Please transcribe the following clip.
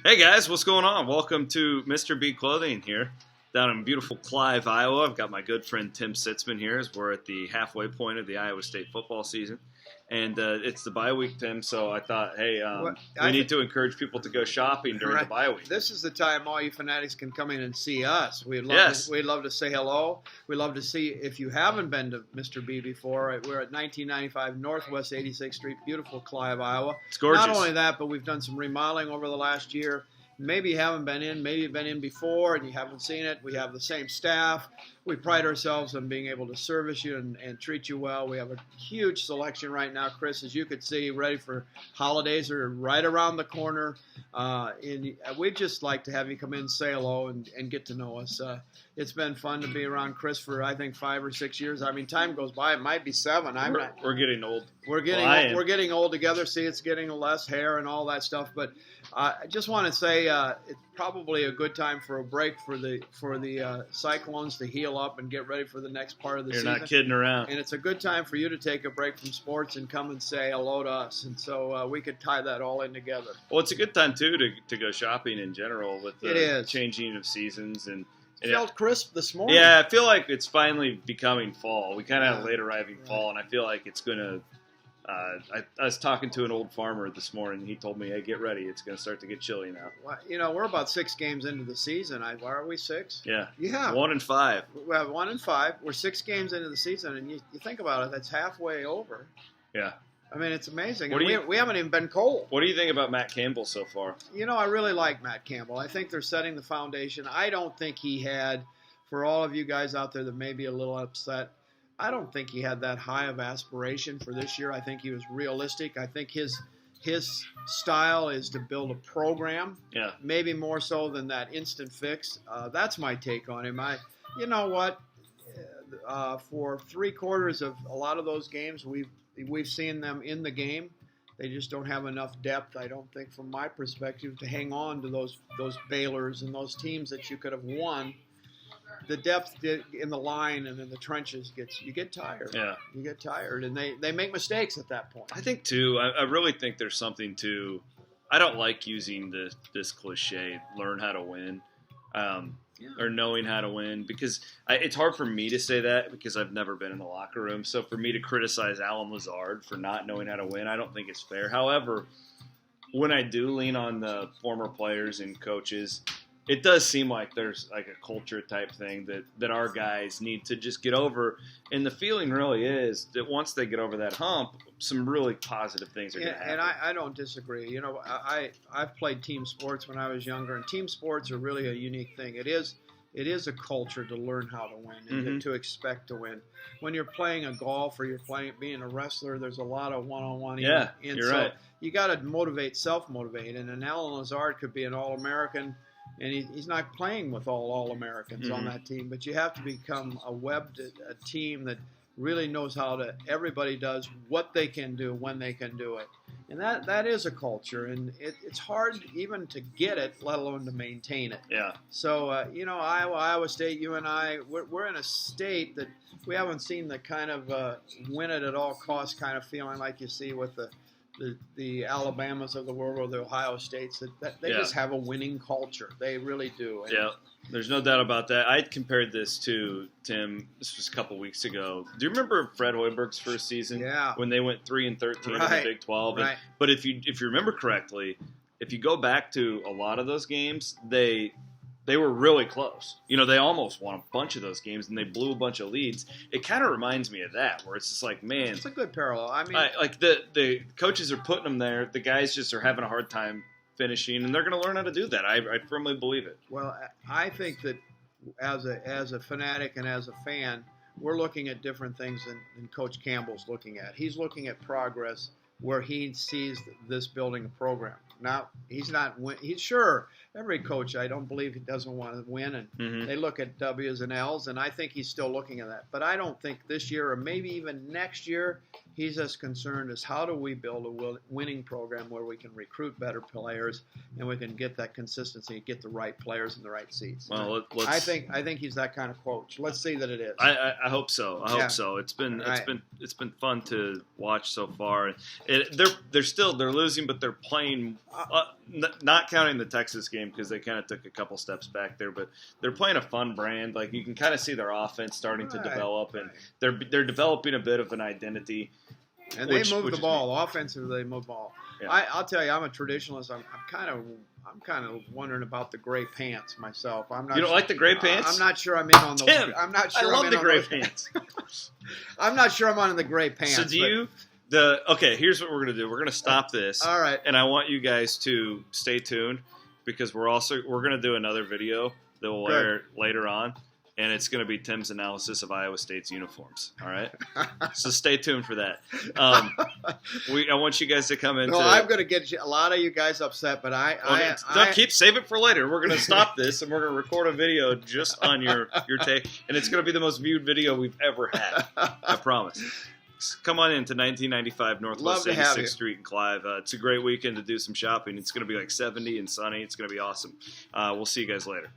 Hey guys, what's going on? Welcome to Mr. B Clothing here, down in beautiful Clive, Iowa. I've got my good friend Tim Sitzman here as we're at the halfway point of the Iowa State football season. And it's the bye week, Tim, so I thought, hey, we need to encourage people to go shopping during the bye week. This is the time all you fanatics can come in and see us. We'd love to say hello. We'd love to see, if you haven't been to Mr. B before, we're at 1995 Northwest 86th Street, beautiful Clive, Iowa. It's gorgeous. Not only that, but we've done some remodeling over the last year. Maybe you haven't been in, maybe you've been in before and you haven't seen it. We have the same staff. We pride ourselves on being able to service you and treat you well. We have a huge selection right now, Chris, as you could see, ready for holidays are right around the corner. We'd just like to have you come in, say hello, and get to know us. It's been fun to be around Chris for, I think, 5 or 6 years. I mean, time goes by. It might be 7. We're getting old. We're getting old together. See, it's getting less hair and all that stuff. But I just want to say it's probably a good time for a break for the Cyclones to heal up and get ready for the next part of the season. You're not kidding around. And it's a good time for you to take a break from sports and come and say hello to us. And so we could tie that all in together. Well, it's a good time, too, to go shopping in general with the changing of seasons. And it felt crisp this morning. Yeah, I feel like it's finally becoming fall. We kind of have late arriving fall, and I feel like it's going to I was talking to an old farmer this morning. He told me, hey, get ready. It's going to start to get chilly now. Well, we're about 6 games into the season. Are we 6? Yeah. Yeah. 1-5. We have 1-5. We're 6 games into the season, and you think about it, that's halfway over. Yeah. I mean, it's amazing. We haven't even been cold. What do you think about Matt Campbell so far? I really like Matt Campbell. I think they're setting the foundation. I don't think he had, for all of you guys out there that may be a little upset, I don't think he had that high of aspiration for this year. I think he was realistic. I think his style is to build a program, maybe more so than that instant fix. That's my take on him. You know what? For 3/4 of a lot of those games, we've seen them in the game. They just don't have enough depth, I don't think, from my perspective, to hang on to those Baylors and those teams that you could have won. The depth in the line and in the trenches you get tired. Yeah. You get tired, and they make mistakes at that point. I think, too, I really think there's something to – I don't like using this cliche, learn how to win, or knowing how to win, because it's hard for me to say that because I've never been in the locker room. So for me to criticize Allen Lazard for not knowing how to win, I don't think it's fair. However, when I do lean on the former players and coaches – it does seem like there's like a culture type thing that our guys need to just get over. And the feeling really is that once they get over that hump, some really positive things are going to happen. And I don't disagree. I've played team sports when I was younger, and team sports are really a unique thing. It is a culture to learn how to win and to expect to win. When you're playing a golf or being a wrestler, there's a lot of one-on-one. Yeah, you're right. You got to self-motivate. And an Allen Lazard could be an All-American, and he's not playing with all Americans on that team. But you have to become a team that really knows everybody does what they can do when they can do it. And that is a culture, and it's hard even to get it, let alone to maintain it. Yeah. So, Iowa State, you and I, we're in a state that we haven't seen the kind of win it at all costs kind of feeling like you see with the Alabamas of the world or the Ohio States, that they just have a winning culture. They really do. Yeah, there's no doubt about that. I compared this to, Tim, this was a couple weeks ago. Do you remember Fred Hoiberg's first season? Yeah. When they went 3-13 in the Big 12? Right. But if you remember correctly, if you go back to a lot of those games, they were really close. They almost won a bunch of those games, and they blew a bunch of leads. It kind of reminds me of that, where it's just like, man. It's a good parallel. I mean, like the coaches are putting them there. The guys just are having a hard time finishing, and they're going to learn how to do that. I firmly believe it. Well, I think that as a fanatic and as a fan, we're looking at different things than Coach Campbell's looking at. He's looking at progress where he sees this building a program. Now, he's not – he's sure every coach, I don't believe he doesn't want to win, and they look at W's and L's, and I think he's still looking at that. But I don't think this year or maybe even next year he's as concerned as how do we build a winning program where we can recruit better players and we can get that consistency, get the right players in the right seats. Well, I think he's that kind of coach. Let's see that it is. I hope so. I hope so. It's been fun to watch so far. They're losing, but they're playing Not counting the Texas game because they kind of took a couple steps back there, but they're playing a fun brand. Like you can kind of see their offense starting to develop, and they're developing a bit of an identity. And they move the ball offensively. They move the ball. Yeah. I'll tell you, I'm a traditionalist. I'm kind of wondering about the gray pants myself. I'm not. You don't like the gray pants? I'm not sure I'm in on those. Tim, I'm not sure. I love the gray pants. I'm not sure I'm on the gray pants. So do you? Okay, here's what we're gonna do. We're gonna stop this. All right. And I want you guys to stay tuned because we're gonna do another video that will air later on, and it's gonna be Tim's analysis of Iowa State's uniforms. All right. So stay tuned for that. I want you guys to come into. No, I'm gonna get a lot of you guys upset, but I save it for later. We're gonna stop this and we're gonna record a video just on your take, and it's gonna be the most viewed video we've ever had. I promise. Come on into 1995 Northwest 86th Street in Clive. It's a great weekend to do some shopping. It's going to be like 70 and sunny. It's going to be awesome. We'll see you guys later.